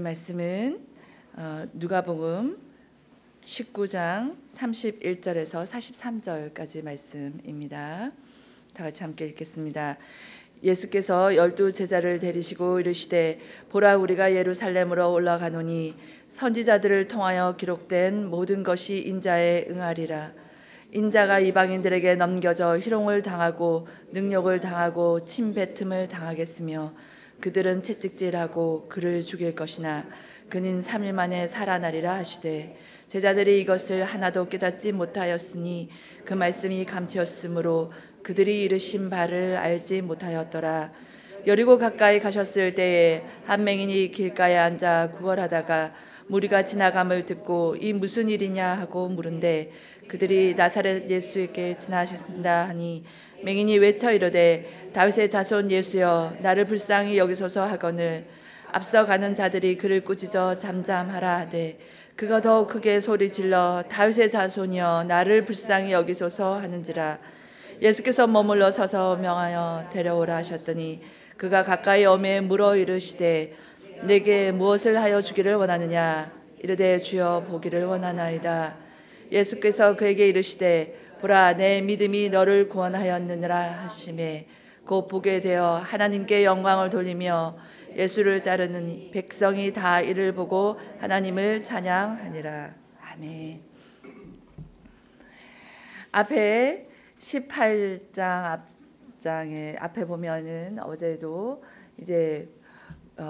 오늘 말씀은 누가복음 19장 31절에서 43절까지 말씀입니다. 다 같이 함께 읽겠습니다. 예수께서 12 제자를 데리시고 이르시되 보라 우리가 예루살렘으로 올라가노니 선지자들을 통하여 기록된 모든 것이 인자에 응하리라. 인자가 이방인들에게 넘겨져 희롱을 당하고 능욕을 당하고 침뱉음을 당하겠으며 그들은 채찍질하고 그를 죽일 것이나 그는 3일 만에 살아나리라 하시되 제자들이 이것을 하나도 깨닫지 못하였으니 그 말씀이 감추었으므로 그들이 이르신 바를 알지 못하였더라. 여리고 가까이 가셨을 때에 한 맹인이 길가에 앉아 구걸하다가 무리가 지나감을 듣고 이 무슨 일이냐 하고 물은데 그들이 나사렛 예수에게 지나셨다 하니 맹인이 외쳐 이르되 다윗의 자손 예수여 나를 불쌍히 여기소서 하거늘 앞서 가는 자들이 그를 꾸짖어 잠잠하라 하되 그가 더욱 크게 소리질러 다윗의 자손이여 나를 불쌍히 여기소서 하는지라. 예수께서 머물러 서서 명하여 데려오라 하셨더니 그가 가까이 오매 물어 이르시되 내게 무엇을 하여 주기를 원하느냐. 이르되 주여 보기를 원하나이다. 예수께서 그에게 이르시되 보라 내 믿음이 너를 구원하였느니라 하시매 곧 보게 되어 하나님께 영광을 돌리며 예수를 따르는 백성이 다 이를 보고 하나님을 찬양하니라. 아멘. 앞에 18장 앞장에 앞에 보면은 어제도 이제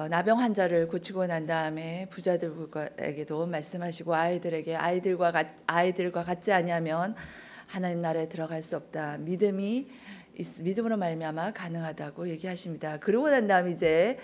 나병 환자를 고치고 난 다음에 부자들에게도 말씀하시고 아이들과 같지 아니하면 하나님 나라에 들어갈 수 없다. 믿음으로 말미암아 가능하다고 얘기하십니다. 그러고 난 다음 이제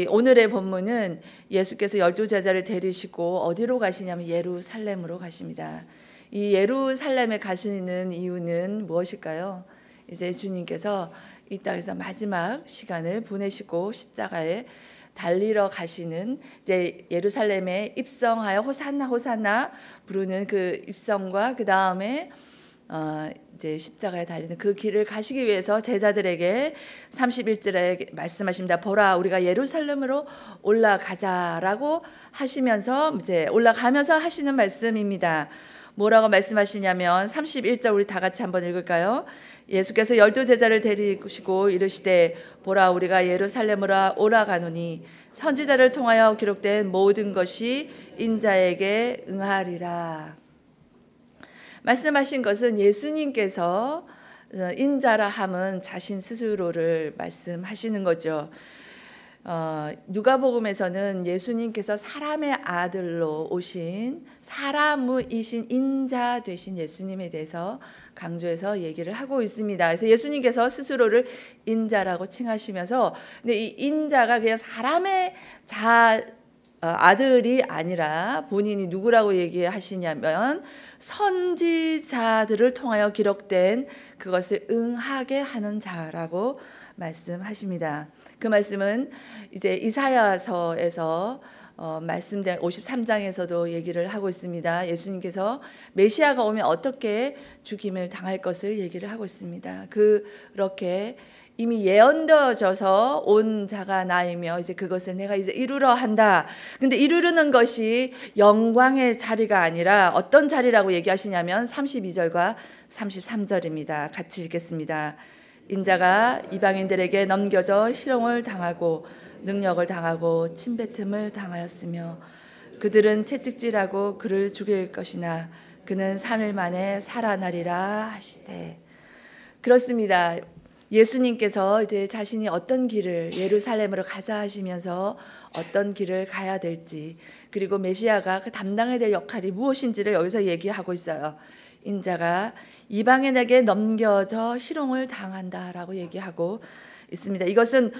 오늘의 본문은 예수께서 12 제자를 데리시고 어디로 가시냐면 예루살렘으로 가십니다. 이 예루살렘에 가시는 이유는 무엇일까요? 이제 주님께서 이 땅에서 마지막 시간을 보내시고 십자가에 달리러 가시는 이제 예루살렘에 입성하여 호산나 호산나 부르는 그 입성과 그 다음에 이제 십자가에 달리는 그 길을 가시기 위해서 제자들에게 31절에 말씀하십니다. 보라 우리가 예루살렘으로 올라가자라고 하시면서 이제 올라가면서 하시는 말씀입니다. 뭐라고 말씀하시냐면 31절 우리 다 같이 한번 읽을까요? 예수께서 12 제자를 데리시고 이르시되 보라 우리가 예루살렘으로 올라가노니 선지자를 통하여 기록된 모든 것이 인자에게 응하리라. 말씀하신 것은 예수님께서 인자라 함은 자신 스스로를 말씀하시는 거죠. 누가복음에서는 예수님께서 사람의 아들로 오신 사람이신 인자 되신 예수님에 대해서 강조해서 얘기를 하고 있습니다. 그래서 예수님께서 스스로를 인자라고 칭하시면서 근데 이 인자가 그냥 사람의 아들이 아니라 본인이 누구라고 얘기하시냐면 선지자들을 통하여 기록된 그것을 응하게 하는 자라고 말씀하십니다. 그 말씀은 이제 이사야서에서 말씀된 53장에서도 얘기를 하고 있습니다. 예수님께서 메시아가 오면 어떻게 죽임을 당할 것을 얘기를 하고 있습니다. 그렇게 이미 예언되어져서 온 자가 나이며 이제 그것을 내가 이제 이루려 한다. 근데 이루는 것이 영광의 자리가 아니라 어떤 자리라고 얘기하시냐면 32절과 33절입니다. 같이 읽겠습니다. 인자가 이방인들에게 넘겨져 희롱을 당하고 능력을 당하고 침뱉음을 당하였으며 그들은 채찍질하고 그를 죽일 것이나 그는 3일 만에 살아나리라 하시되. 그렇습니다. 예수님께서 이제 자신이 어떤 길을 예루살렘으로 가자 하시면서 어떤 길을 가야 될지 그리고 메시아가 그 담당해야 될 역할이 무엇인지를 여기서 얘기하고 있어요. 인자가 이방인에게 넘겨져 희롱을 당한다라고 얘기하고 있습니다. 이것은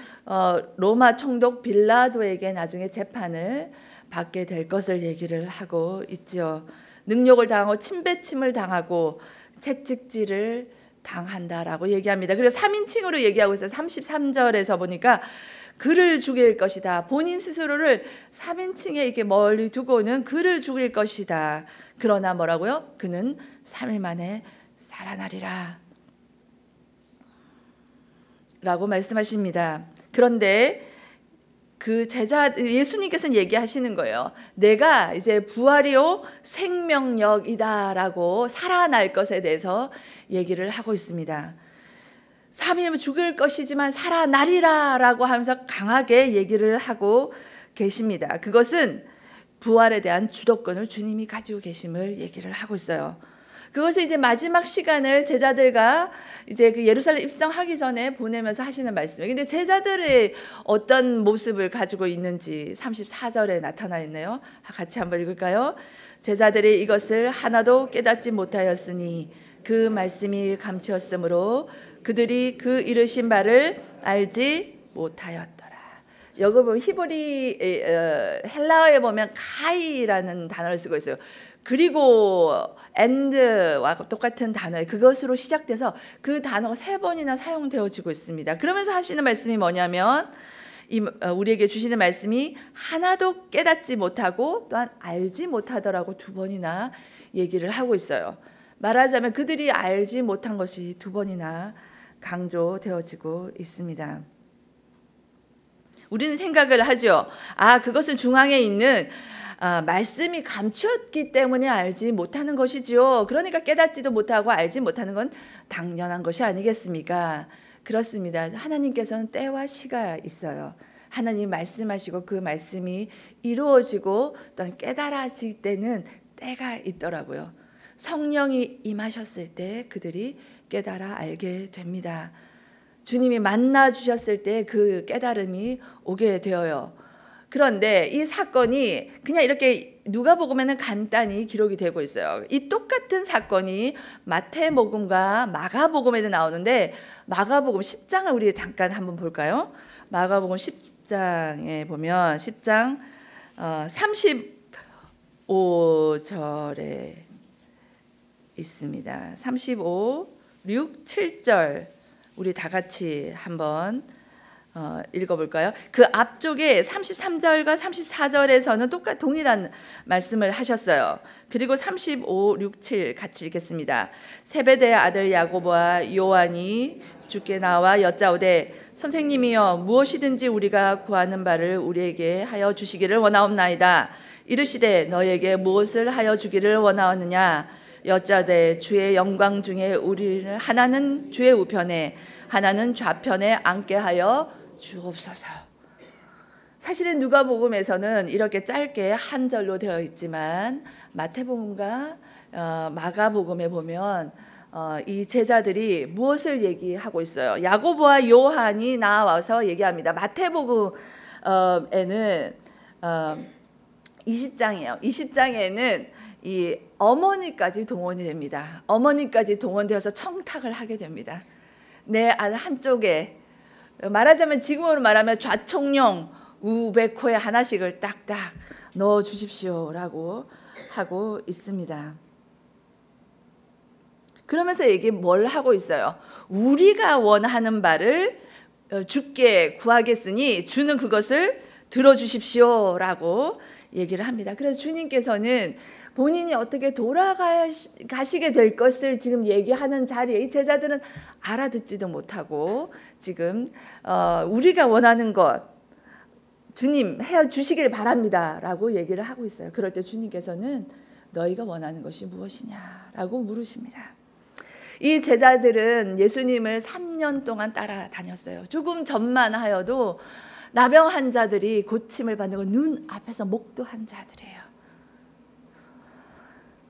로마 총독 빌라도에게 나중에 재판을 받게 될 것을 얘기를 하고 있죠. 능욕을 당하고 침뱉음을 당하고 채찍질을 당한다라고 얘기합니다. 그리고 3인칭으로 얘기하고 있어요. 33절에서 보니까 그를 죽일 것이다. 본인 스스로를 3인칭에 이렇게 멀리 두고는 그를 죽일 것이다. 그러나 뭐라고요? 그는 3일 만에 살아나리라 라고 말씀하십니다. 그런데 그 제자 예수님께서는 얘기하시는 거예요. 내가 이제 부활이요 생명력이다라고 살아날 것에 대해서 얘기를 하고 있습니다. 3일 죽을 것이지만 살아나리라라고 하면서 강하게 얘기를 하고 계십니다. 그것은 부활에 대한 주도권을 주님이 가지고 계심을 얘기를 하고 있어요. 그것을 이제 마지막 시간을 제자들과 이제 그 예루살렘 입성하기 전에 보내면서 하시는 말씀이에요. 근데 제자들의 어떤 모습을 가지고 있는지 34절에 나타나 있네요. 같이 한번 읽을까요? 제자들이 이것을 하나도 깨닫지 못하였으니 그 말씀이 감추었으므로 그들이 그 이르신 바를 알지 못하였더라. 여기 보면 히브리 헬라어에 보면 가이라는 단어를 쓰고 있어요. 그리고 and와 똑같은 단어에 그것으로 시작돼서 그 단어가 3번이나 사용되어지고 있습니다. 그러면서 하시는 말씀이 뭐냐면 우리에게 주시는 말씀이 하나도 깨닫지 못하고 또한 알지 못하더라고 2번이나 얘기를 하고 있어요. 말하자면 그들이 알지 못한 것이 2번이나 강조되어지고 있습니다. 우리는 생각을 하죠. 그것은 중앙에 있는 말씀이 감추었기 때문에 알지 못하는 것이지요. 그러니까 깨닫지도 못하고 알지 못하는 건 당연한 것이 아니겠습니까? 그렇습니다. 하나님께서는 때와 시가 있어요. 하나님 말씀하시고 그 말씀이 이루어지고 또한 깨달아질 때는 때가 있더라고요. 성령이 임하셨을 때 그들이 깨달아 알게 됩니다. 주님이 만나 주셨을 때 그 깨달음이 오게 되어요. 그런데 이 사건이 그냥 이렇게 누가복음에는 간단히 기록이 되고 있어요. 이 똑같은 사건이 마태복음과 마가복음에도 나오는데 마가복음 10장을 우리 잠깐 한번 볼까요? 마가복음 10장에 보면 10장 35절에 있습니다. 35, 6, 7절 우리 다 같이 한번 읽어볼까요? 그 앞쪽에 33절과 34절에서는 동일한 말씀을 하셨어요. 그리고 35, 6, 7 같이 읽겠습니다. 세베대의 아들 야고보와 요한이 주께 나와 여짜오되 선생님이여 무엇이든지 우리가 구하는 바를 우리에게 하여 주시기를 원하옵나이다. 이르시되 너에게 무엇을 하여 주기를 원하오느냐? 여짜되 주의 영광 중에 우리를 하나는 주의 우편에 하나는 좌편에 앉게 하여 주옵소서. 사실은 누가복음에서는 이렇게 짧게 한 절로 되어 있지만 마태복음과 마가복음에 보면 이 제자들이 무엇을 얘기하고 있어요? 야고보와 요한이 나와서 얘기합니다. 마태복음에는 20장이에요. 20장에는 이 어머니까지 동원이 됩니다. 어머니까지 동원되어서 청탁을 하게 됩니다. 내 아들 한쪽에 말하자면 지금으로 말하면 좌총령 우백호에 하나씩을 딱딱 넣어 주십시오라고 하고 있습니다. 그러면서 뭘 하고 있어요? 우리가 원하는 바를 주께 구하겠으니 주는 그것을 들어주십시오라고 얘기를 합니다. 그래서 주님께서는 본인이 어떻게 돌아가시게 될 것을 지금 얘기하는 자리에 이 제자들은 알아듣지도 못하고 지금 우리가 원하는 것 주님 해주시길 바랍니다 라고 얘기를 하고 있어요. 그럴 때 주님께서는 너희가 원하는 것이 무엇이냐라고 물으십니다. 이 제자들은 예수님을 3년 동안 따라다녔어요. 조금 전만 하여도 나병 환자들이 고침을 받는 건 눈앞에서 목도한 자들이에요.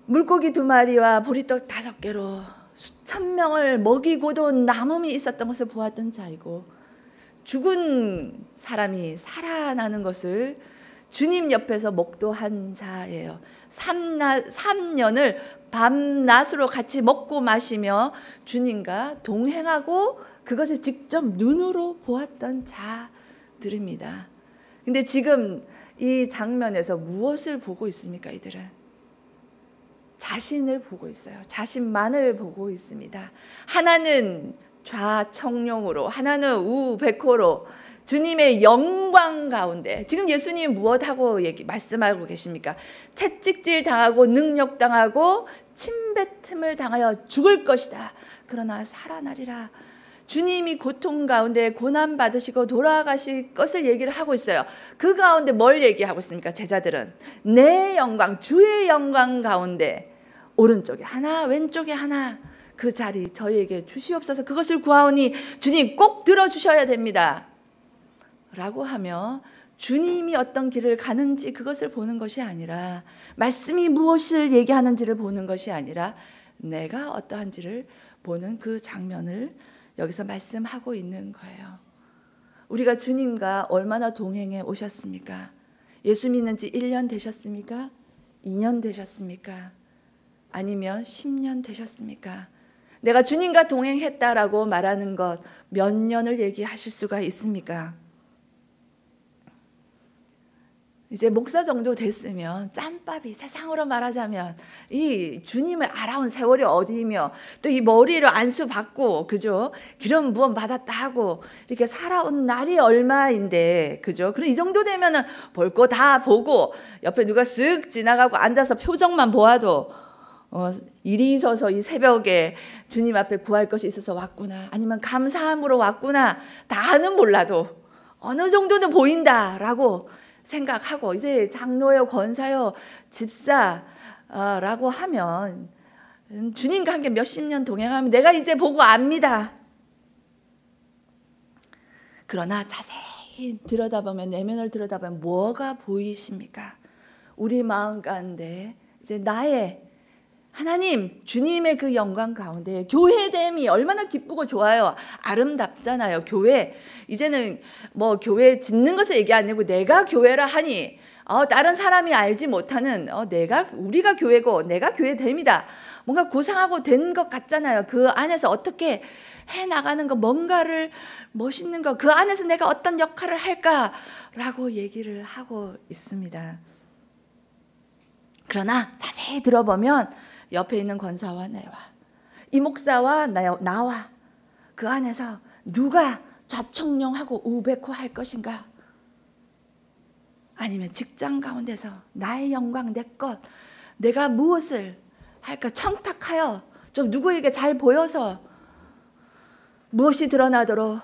물고기 2마리와 보리떡 5개로 수천 명을 먹이고도 남음이 있었던 것을 보았던 자이고 죽은 사람이 살아나는 것을 주님 옆에서 목도한 자예요. 3년을 밤낮으로 같이 먹고 마시며 주님과 동행하고 그것을 직접 눈으로 보았던 자들입니다. 근데 지금 이 장면에서 무엇을 보고 있습니까? 이들은 자신을 보고 있어요. 자신만을 보고 있습니다. 하나는 좌청룡으로, 하나는 우백호로 주님의 영광 가운데 지금 예수님이 무엇하고 말씀하고 계십니까? 채찍질 당하고 능력 당하고 침뱉음을 당하여 죽을 것이다. 그러나 살아나리라. 주님이 고통 가운데 고난 받으시고 돌아가실 것을 얘기를 하고 있어요. 그 가운데 뭘 얘기하고 있습니까? 제자들은 내 영광, 주의 영광 가운데 오른쪽에 하나 왼쪽에 하나 그 자리 저희에게 주시옵소서. 그것을 구하오니 주님 꼭 들어주셔야 됩니다 라고 하며 주님이 어떤 길을 가는지 그것을 보는 것이 아니라, 말씀이 무엇을 얘기하는지를 보는 것이 아니라 내가 어떠한지를 보는 그 장면을 여기서 말씀하고 있는 거예요. 우리가 주님과 얼마나 동행해 오셨습니까? 예수 믿는 지 1년 되셨습니까? 2년 되셨습니까? 아니면 10년 되셨습니까? 내가 주님과 동행했다라고 말하는 것 몇 년을 얘기하실 수가 있습니까? 이제 목사 정도 됐으면 짬밥이, 세상으로 말하자면 이 주님을 알아온 세월이 어디이며 또 이 머리를 안수 받고 그죠? 기름 부음 받았다 하고 이렇게 살아온 날이 얼마인데 그죠? 그럼 이 정도 되면은 볼 거 다 보고 옆에 누가 쓱 지나가고 앉아서 표정만 보아도 일이 있어서 이 새벽에 주님 앞에 구할 것이 있어서 왔구나, 아니면 감사함으로 왔구나, 다는 몰라도 어느 정도는 보인다라고 생각하고, 이제 장로요, 권사요, 집사라고 하면 주님과 함께 몇십 년 동행하면 내가 이제 보고 압니다. 그러나 자세히 들여다보면, 내면을 들여다보면 뭐가 보이십니까? 우리 마음 가운데 이제 나의 하나님, 주님의 그 영광 가운데 교회됨이 얼마나 기쁘고 좋아요. 아름답잖아요. 교회. 이제는 뭐 교회 짓는 것을 얘기 안 하고 내가 교회라 하니 다른 사람이 알지 못하는 우리가 교회고 내가 교회됨이다. 뭔가 고상하고 된 것 같잖아요. 그 안에서 어떻게 해나가는 거, 뭔가를 멋있는 거, 그 안에서 내가 어떤 역할을 할까라고 얘기를 하고 있습니다. 그러나 자세히 들어보면 옆에 있는 권사와 나와, 이 목사와 나와 그 안에서 누가 좌청룡하고 우백호 할 것인가? 아니면 직장 가운데서 나의 영광, 내 것, 내가 무엇을 할까 청탁하여 좀 누구에게 잘 보여서 무엇이 드러나도록,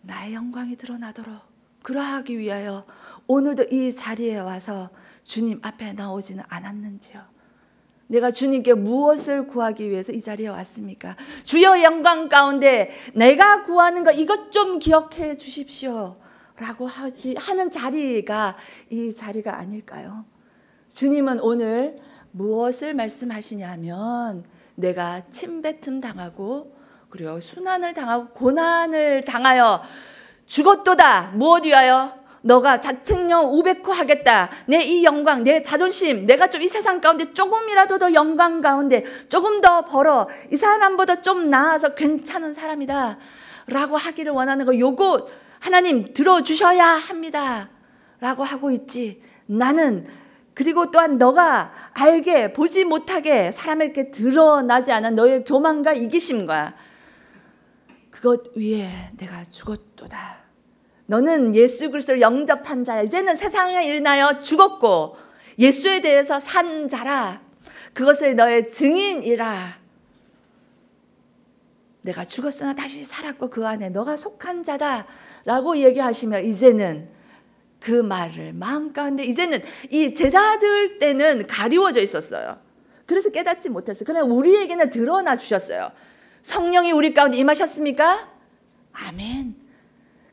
나의 영광이 드러나도록 그러하기 위하여 오늘도 이 자리에 와서 주님 앞에 나오지는 않았는지요? 내가 주님께 무엇을 구하기 위해서 이 자리에 왔습니까? 주여 영광 가운데 내가 구하는 거 이것 좀 기억해 주십시오 라고 하는 자리가 이 자리가 아닐까요? 주님은 오늘 무엇을 말씀하시냐면, 내가 침뱉음 당하고 그리고 순환을 당하고 고난을 당하여 죽었도다. 무엇 위하여? 너가 자책령 우백호 하겠다. 내 이 영광, 내 자존심, 내가 좀 이 세상 가운데 조금이라도 더 영광 가운데 조금 더 벌어 이 사람보다 좀 나아서 괜찮은 사람이다 라고 하기를 원하는 거, 요거 하나님 들어주셔야 합니다 라고 하고 있지. 나는 그리고 또한 너가 알게 보지 못하게 사람에게 드러나지 않은 너의 교만과 이기심과 그것 위에 내가 죽었도다. 너는 예수 그리스도를 영접한 자야. 이제는 세상에 일어나여 죽었고 예수에 대해서 산 자라. 그것을 너의 증인이라. 내가 죽었으나 다시 살았고 그 안에 너가 속한 자다 라고 얘기하시며, 이제는 그 말을 마음 가운데, 이제는 이 제자들 때는 가리워져 있었어요. 그래서 깨닫지 못했어요. 그러나 우리에게는 드러나 주셨어요. 성령이 우리 가운데 임하셨습니까? 아멘.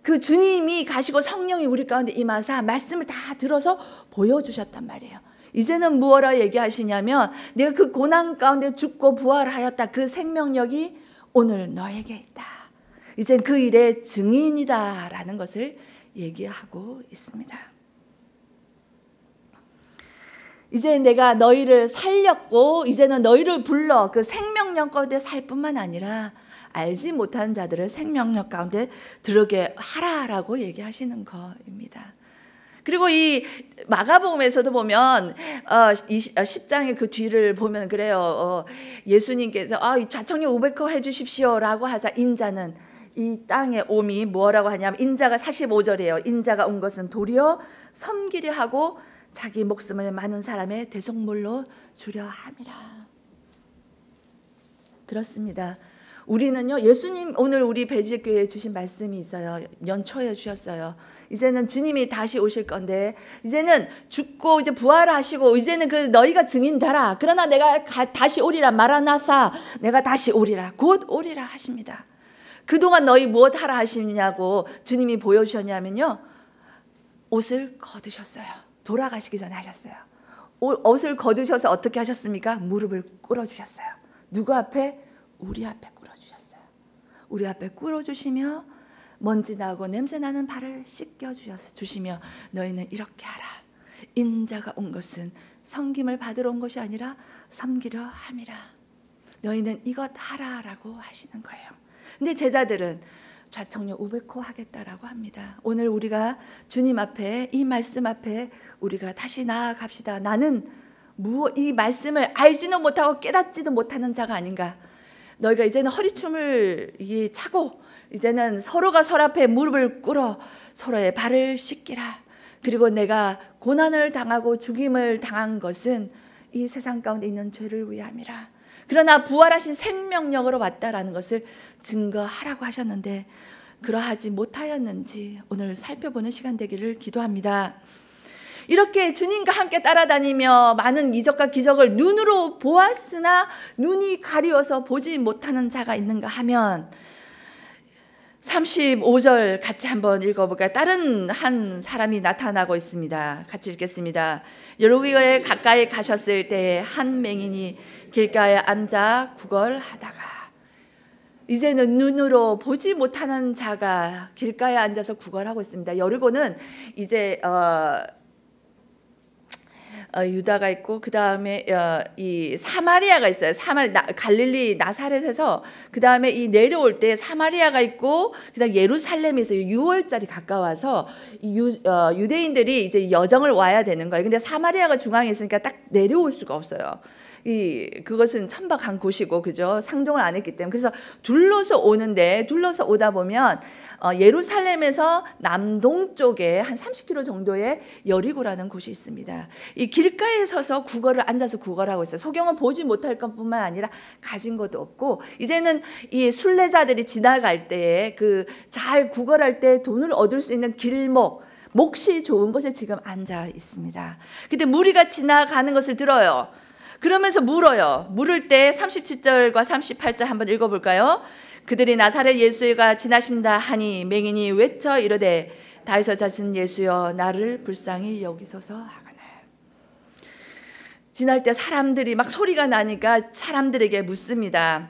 그 주님이 가시고 성령이 우리 가운데 임하사 말씀을 다 들어서 보여주셨단 말이에요. 이제는 무엇라 얘기하시냐면, 내가 그 고난 가운데 죽고 부활하였다. 그 생명력이 오늘 너에게 있다. 이젠 그 일의 증인이다 라는 것을 얘기하고 있습니다. 이제 내가 너희를 살렸고 이제는 너희를 불러 그 생명력 가운데 살 뿐만 아니라 알지 못한 자들을 생명력 가운데 들어게 하라라고 얘기하시는 것입니다. 그리고 이 마가복음에서도 보면 10장의 그 뒤를 보면 그래요. 예수님께서 좌청령 우백호 해주십시오라고 하자 인자는 이 땅에 옴이 뭐라고 하냐면, 인자가 45절이에요. 인자가 온 것은 도리어 섬기려 하고 자기 목숨을 많은 사람의 대속물로 주려 함이라. 그렇습니다. 우리는요, 예수님 오늘 우리 배지교회에 주신 말씀이 있어요. 연초에 주셨어요. 이제는 주님이 다시 오실 건데, 이제는 죽고 이제 부활하시고 이제는 그 너희가 증인 되라. 그러나 내가 다시 오리라. 마라나사, 내가 다시 오리라. 곧 오리라 하십니다. 그동안 너희 무엇 하라 하시냐고 주님이 보여주셨냐면요, 옷을 거두셨어요. 돌아가시기 전에 하셨어요. 옷을 거두셔서 어떻게 하셨습니까? 무릎을 꿇어주셨어요. 누구 앞에? 우리 앞에 꿇어주셨어요. 우리 앞에 꿇어주시며 먼지 나고 냄새 나는 발을 씻겨주시며 너희는 이렇게 하라. 인자가 온 것은 섬김을 받으러 온 것이 아니라 섬기려 함이라. 너희는 이것 하라라고 하시는 거예요. 근데 제자들은 좌청룡 우베코 하겠다라고 합니다. 오늘 우리가 주님 앞에, 이 말씀 앞에 우리가 다시 나아갑시다. 나는 이 말씀을 알지도 못하고 깨닫지도 못하는 자가 아닌가. 너희가 이제는 허리춤을 차고 이제는 서로가 서로 앞에 무릎을 꿇어 서로의 발을 씻기라. 그리고 내가 고난을 당하고 죽임을 당한 것은 이 세상 가운데 있는 죄를 위함이라. 그러나 부활하신 생명력으로 왔다라는 것을 증거하라고 하셨는데 그러하지 못하였는지 오늘 살펴보는 시간 되기를 기도합니다. 이렇게 주님과 함께 따라다니며 많은 이적과 기적을 눈으로 보았으나 눈이 가리워서 보지 못하는 자가 있는가 하면 35절 같이 한번 읽어볼까요? 다른 한 사람이 나타나고 있습니다. 같이 읽겠습니다. 여리고에 가까이 가셨을 때 한 맹인이 길가에 앉아 구걸하다가, 이제는 눈으로 보지 못하는 자가 길가에 앉아서 구걸하고 있습니다. 여리고는 이제 유다가 있고 그 다음에 이 사마리아가 있어요. 갈릴리 나사렛에서 그 다음에 이 내려올 때 사마리아가 있고 그 다음 예루살렘에서 6월절이 가까워서 유대인들이 이제 여정을 와야 되는 거예요. 근데 사마리아가 중앙에 있으니까 딱 내려올 수가 없어요. 그것은 천박한 곳이고, 그죠? 상종을 안 했기 때문에. 그래서 둘러서 오다 보면 예루살렘에서 남동쪽에 한 30km 정도의 여리고라는 곳이 있습니다. 이 길가에 서서 앉아서 구걸하고 있어요. 소경은 보지 못할 것뿐만 아니라 가진 것도 없고, 이제는 이 순례자들이 지나갈 때에 잘 구걸할 때 돈을 얻을 수 있는 길목, 몫이 좋은 곳에 지금 앉아 있습니다. 근데 무리가 지나가는 것을 들어요. 그러면서 물어요. 물을 때 37절과 38절 한번 읽어볼까요? 그들이 나사렛 예수가 지나신다 하니 맹인이 외쳐 이르되 다윗의 자손 예수여 나를 불쌍히 여기소서 하거늘. 지날 때 사람들이 막 소리가 나니까 사람들에게 묻습니다.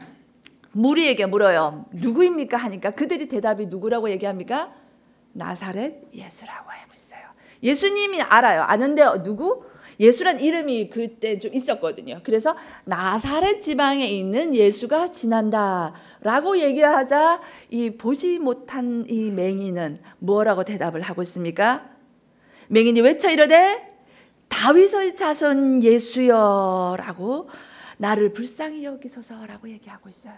무리에게 물어요. 누구입니까 하니까 그들이 대답이 누구라고 얘기합니까? 나사렛 예수라고 하고 있어요. 예수님이 알아요. 아는데 누구? 예수란 이름이 그때 좀 있었거든요. 그래서 나사렛 지방에 있는 예수가 지난다라고 얘기하자 이 보지 못한 이 맹인은 뭐라고 대답을 하고 있습니까? 맹인이 외쳐 이르되 다윗의 자손 예수여라고 나를 불쌍히 여기소서라고 얘기하고 있어요.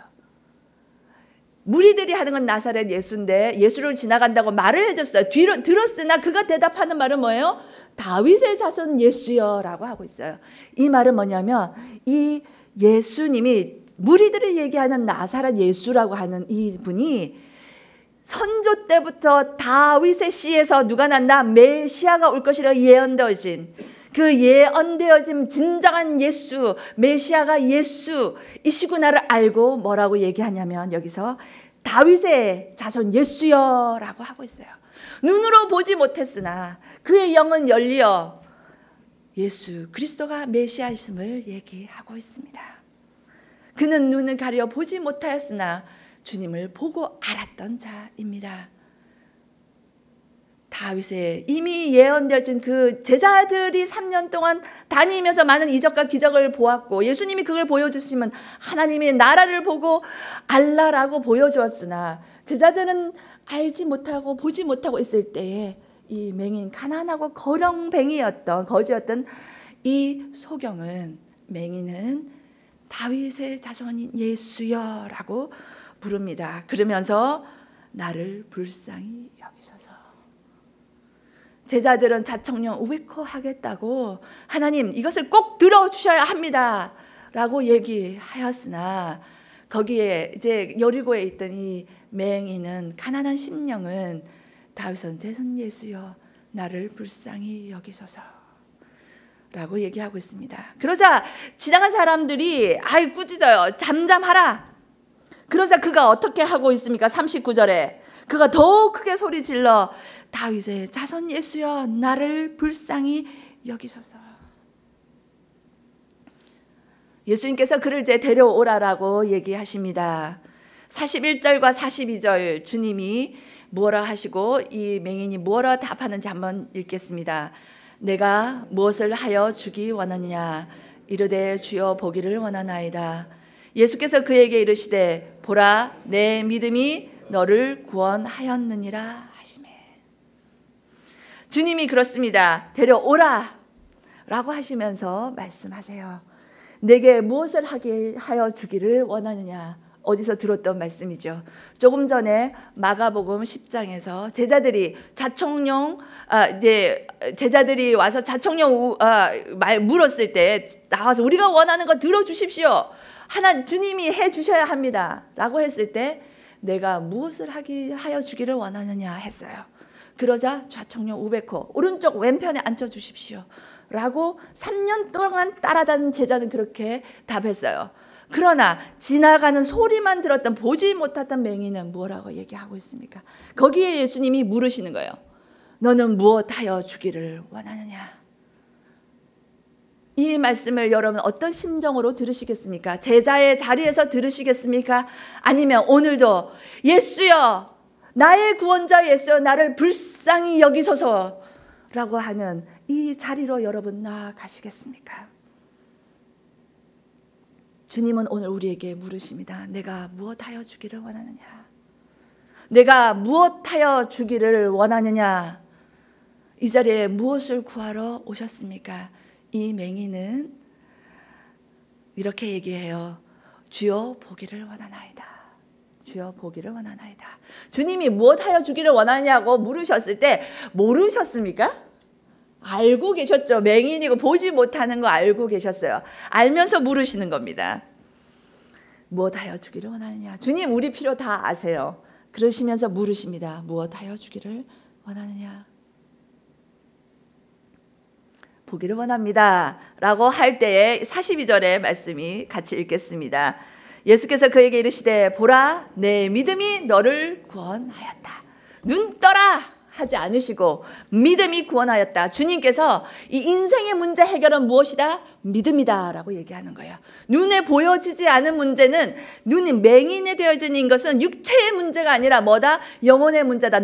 무리들이 하는 건 나사렛 예수인데 예수를 지나간다고 말을 해줬어요. 들었으나 그가 대답하는 말은 뭐예요? 다윗의 자손 예수여라고 하고 있어요. 이 말은 뭐냐면 이 예수님이 무리들이 얘기하는 나사렛 예수라고 하는 이분이 선조 때부터 다윗의 씨에서 누가 난다? 메시아가 올 것이라 예언되어진 그 예언되어진 진정한 예수, 메시아가 예수이시구나를 알고 뭐라고 얘기하냐면 여기서 다윗의 자손 예수여라고 하고 있어요. 눈으로 보지 못했으나 그의 영은 열려 예수 그리스도가 메시아이심을 얘기하고 있습니다. 그는 눈을 가려 보지 못하였으나 주님을 보고 알았던 자입니다. 다윗의 이미 예언되어진 그 제자들이 3년 동안 다니면서 많은 이적과 기적을 보았고 예수님이 그걸 보여주시면 하나님의 나라를 보고 알라라고 보여주었으나 제자들은 알지 못하고 보지 못하고 있을 때에 이 맹인 가난하고 거지였던 이 소경은 맹인은 다윗의 자손인 예수여라고 부릅니다. 그러면서 나를 불쌍히 여기소서. 제자들은 좌청룡 우베코 하겠다고 하나님 이것을 꼭 들어주셔야 합니다 라고 얘기하였으나 거기에 이제 여리고에 있던 이 맹인은, 가난한 심령은 다윗은 대선 예수여 나를 불쌍히 여기소서 라고 얘기하고 있습니다. 그러자 지나간 사람들이 아이 꾸짖어요. 잠잠하라. 그러자 그가 어떻게 하고 있습니까? 39절에 그가 더 크게 소리 질러 다윗의 자손 예수여 나를 불쌍히 여기소서. 예수님께서 그를 이제 데려오라라고 얘기하십니다. 41절과 42절 주님이 뭐라 하시고 이 맹인이 뭐라 답하는지 한번 읽겠습니다. 내가 무엇을 하여 주기 원하느냐 이르되 주여 보기를 원하나이다. 예수께서 그에게 이르시되 보라 내 믿음이 너를 구원하였느니라 하시매. 주님이 그렇습니다. 데려오라 라고 하시면서 말씀하세요. 내게 무엇을 하여 주기를 원하느냐. 어디서 들었던 말씀이죠. 조금 전에 마가복음 10장에서 제자들이 제자들이 와서 자청령 말 물었을 때 나와서 우리가 원하는 거 들어주십시오. 주님이 해 주셔야 합니다. 라고 했을 때 내가 무엇을 하여 주기를 원하느냐 했어요. 그러자 좌청령 우베코 오른쪽 왼편에 앉혀 주십시오. 라고 3년 동안 따라다닌 제자는 그렇게 답했어요. 그러나 지나가는 소리만 들었던 보지 못했던 맹인은 뭐라고 얘기하고 있습니까? 거기에 예수님이 물으시는 거예요. 너는 무엇하여 주기를 원하느냐? 이 말씀을 여러분 어떤 심정으로 들으시겠습니까? 제자의 자리에서 들으시겠습니까? 아니면 오늘도 예수여 나의 구원자 예수여 나를 불쌍히 여기소서 라고 하는 이 자리로 여러분 나아가시겠습니까? 주님은 오늘 우리에게 물으십니다. 내가 무엇하여 주기를 원하느냐? 내가 무엇하여 주기를 원하느냐? 이 자리에 무엇을 구하러 오셨습니까? 이 맹인은 이렇게 얘기해요. 주여 보기를 원하나이다. 주여 보기를 원하나이다. 주님이 무엇하여 주기를 원하냐고 물으셨을 때 모르셨습니까? 알고 계셨죠. 맹인이고 보지 못하는 거 알고 계셨어요. 알면서 물으시는 겁니다. 무엇하여 주기를 원하느냐. 주님 우리 필요 다 아세요. 그러시면서 물으십니다. 무엇하여 주기를 원하느냐. 보기를 원합니다 라고 할 때에 42절의 말씀이 같이 읽겠습니다. 예수께서 그에게 이르시되 보라 내 믿음이 너를 구원하였다. 눈 떠라 하지 않으시고 믿음이 구원하였다. 주님께서 이 인생의 문제 해결은 무엇이다? 믿음이다 라고 얘기하는 거예요. 눈에 보여지지 않은 문제는 눈이 맹인이 되어지는 것은 육체의 문제가 아니라 뭐다? 영혼의 문제다.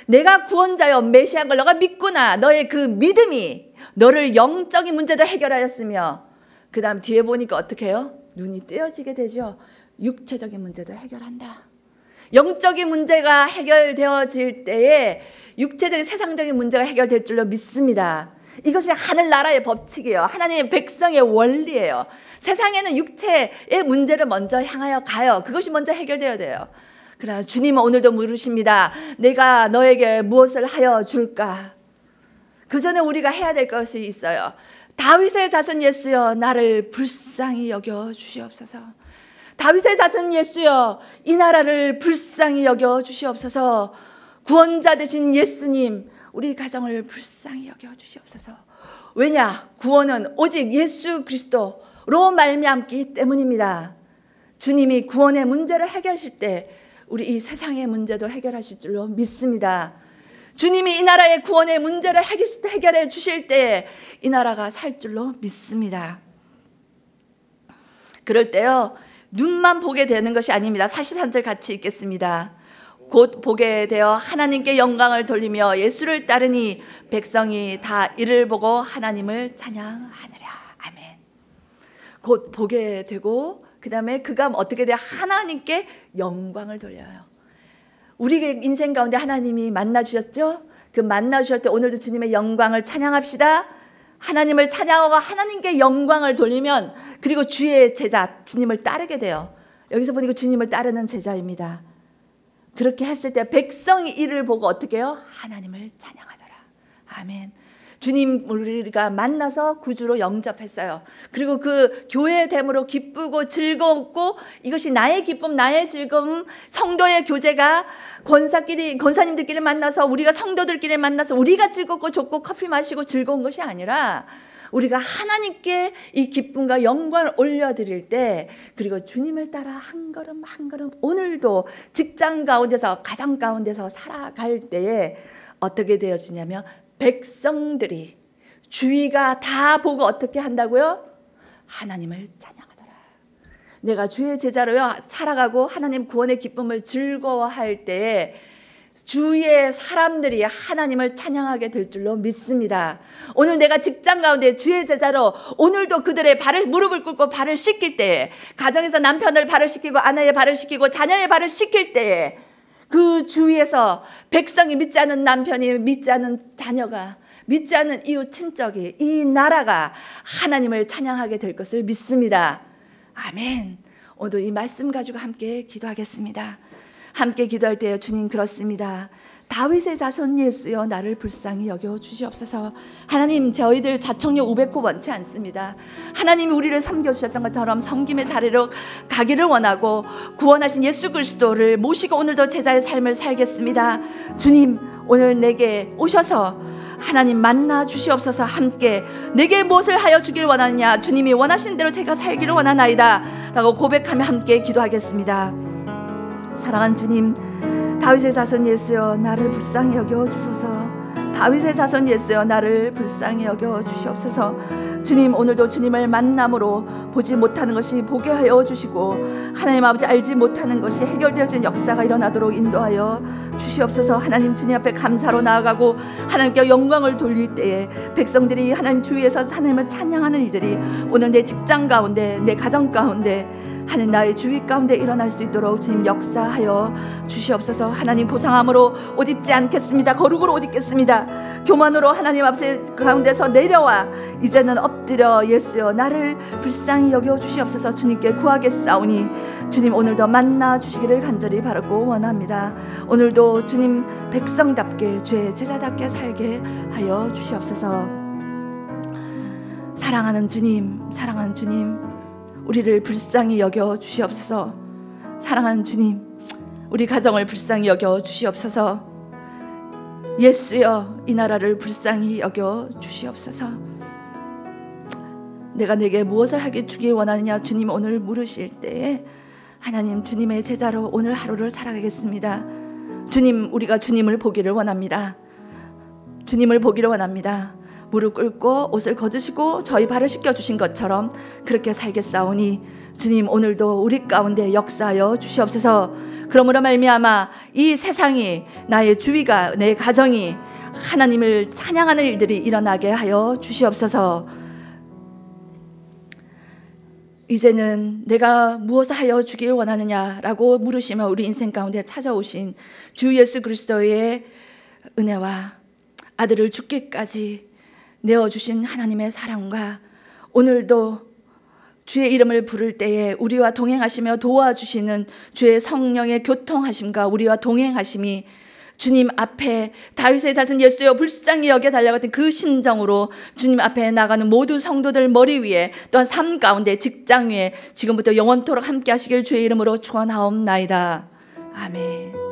내가 구원자여 메시아인 걸 너가 믿구나. 너의 그 믿음이 너를 영적인 문제도 해결하였으며 그 다음 뒤에 보니까 어떻게 해요? 눈이 떼어지게 되죠. 육체적인 문제도 해결한다. 영적인 문제가 해결되어질 때에 육체적인 세상적인 문제가 해결될 줄로 믿습니다. 이것이 하늘나라의 법칙이에요. 하나님의 백성의 원리예요. 세상에는 육체의 문제를 먼저 향하여 가요. 그것이 먼저 해결되어야 돼요. 그러나 주님은 오늘도 물으십니다. 내가 너에게 무엇을 하여 줄까? 그 전에 우리가 해야 될 것이 있어요. 다윗의 자손 예수여 나를 불쌍히 여겨 주시옵소서. 다윗의 자손 예수여 이 나라를 불쌍히 여겨 주시옵소서. 구원자 되신 예수님 우리 가정을 불쌍히 여겨 주시옵소서. 왜냐? 구원은 오직 예수 그리스도로 말미암기 때문입니다. 주님이 구원의 문제를 해결하실 때 우리 이 세상의 문제도 해결하실 줄로 믿습니다. 주님이 이 나라의 구원의 문제를 해결해 주실 때 이 나라가 살 줄로 믿습니다. 그럴 때요 눈만 보게 되는 것이 아닙니다. 43절 같이 읽겠습니다. 곧 보게 되어 하나님께 영광을 돌리며 예수를 따르니 백성이 다 이를 보고 하나님을 찬양하느라. 아멘. 곧 보게 되고 그 다음에 그가 어떻게 돼요? 하나님께 영광을 돌려요. 우리의 인생 가운데 하나님이 만나주셨죠? 그 만나주실 때 오늘도 주님의 영광을 찬양합시다. 하나님을 찬양하고 하나님께 영광을 돌리면 그리고 주의 제자 주님을 따르게 돼요. 여기서 보니까 주님을 따르는 제자입니다. 그렇게 했을 때 백성이 이를 보고 어떻게 해요? 하나님을 찬양하더라. 아멘. 주님 우리가 만나서 구주로 영접했어요. 그리고 그 교회됨으로 기쁘고 즐겁고 이것이 나의 기쁨, 나의 즐거움, 성도의 교제가 권사님들끼리 만나서 우리가 성도들끼리 만나서 우리가 즐겁고 좋고 커피 마시고 즐거운 것이 아니라 우리가 하나님께 이 기쁨과 영광을 올려드릴 때, 그리고 주님을 따라 한 걸음 한 걸음 오늘도 직장 가운데서 가정 가운데서 살아갈 때에 어떻게 되어지냐면 백성들이 주위가 다 보고 어떻게 한다고요? 하나님을 찬양하더라. 내가 주의 제자로요 살아가고 하나님 구원의 기쁨을 즐거워할 때에 주위의 사람들이 하나님을 찬양하게 될 줄로 믿습니다. 오늘 내가 직장 가운데 주의 제자로 오늘도 그들의 무릎을 꿇고 발을 씻길 때에, 가정에서 남편을 발을 씻기고 아내의 발을 씻기고 자녀의 발을 씻길 때에 그 주위에서 백성이, 믿지 않는 남편이, 믿지 않는 자녀가, 믿지 않는 이웃 친척이, 이 나라가 하나님을 찬양하게 될 것을 믿습니다. 아멘. 오늘 이 말씀 가지고 함께 기도하겠습니다. 함께 기도할 때 주님 그렇습니다. 다윗의 자손 예수여 나를 불쌍히 여겨 주시옵소서. 하나님, 저희들 자청력 500호 원치 않습니다. 하나님이 우리를 섬겨주셨던 것처럼 섬김의 자리로 가기를 원하고 구원하신 예수 그리스도를 모시고 오늘도 제자의 삶을 살겠습니다. 주님, 오늘 내게 오셔서 하나님 만나 주시옵소서. 함께 내게 무엇을 하여 주길 원하느냐, 주님이 원하신 대로 제가 살기를 원하나이다 라고 고백하며 함께 기도하겠습니다. 사랑하는 주님, 다윗의 자손 예수여 나를 불쌍히 여겨 주소서. 다윗의 자손 예수여 나를 불쌍히 여겨 주시옵소서. 주님, 오늘도 주님을 만남으로 보지 못하는 것이 보게 하여 주시고 하나님 아버지 알지 못하는 것이 해결되어진 역사가 일어나도록 인도하여 주시옵소서. 하나님, 주님 앞에 감사로 나아가고 하나님께 영광을 돌릴 때에 백성들이 하나님 주위에서 하나님을 찬양하는 일들이 오늘 내 직장 가운데, 내 가정 가운데, 하나님 나의 주위 가운데 일어날 수 있도록 주님 역사하여 주시옵소서. 하나님, 보상함으로 옷 입지 않겠습니다. 거룩으로 옷 입겠습니다. 교만으로 하나님 앞에 가운데서 내려와 이제는 엎드려 예수여 나를 불쌍히 여겨 주시옵소서. 주님께 구하겠사오니 주님 오늘도 만나 주시기를 간절히 바라고 원합니다. 오늘도 주님 백성답게 주의 제자답게 살게 하여 주시옵소서. 사랑하는 주님, 사랑하는 주님, 우리를 불쌍히 여겨 주시옵소서. 사랑하는 주님, 우리 가정을 불쌍히 여겨 주시옵소서. 예수여 이 나라를 불쌍히 여겨 주시옵소서. 내가 내게 무엇을 하게 주길 원하느냐 주님 오늘 물으실 때에 하나님, 주님의 제자로 오늘 하루를 살아가겠습니다. 주님, 우리가 주님을 보기를 원합니다. 주님을 보기를 원합니다. 무릎 꿇고 옷을 걷으시고 저희 발을 씻겨주신 것처럼 그렇게 살겠사오니 주님 오늘도 우리 가운데 역사하여 주시옵소서. 그러므로 말미암아 이 세상이, 나의 주위가, 내 가정이 하나님을 찬양하는 일들이 일어나게 하여 주시옵소서. 이제는 내가 무엇을 하여 주길 원하느냐라고 물으시며 우리 인생 가운데 찾아오신 주 예수 그리스도의 은혜와 아들을 죽기까지 내어주신 하나님의 사랑과 오늘도 주의 이름을 부를 때에 우리와 동행하시며 도와주시는 주의 성령의 교통하심과 우리와 동행하심이 주님 앞에 다윗의 자손 예수여 불쌍히 여겨 달려갔던 그 심정으로 주님 앞에 나가는 모든 성도들 머리 위에, 또한 삶 가운데, 직장 위에 지금부터 영원토록 함께 하시길 주의 이름으로 축원하옵나이다. 아멘.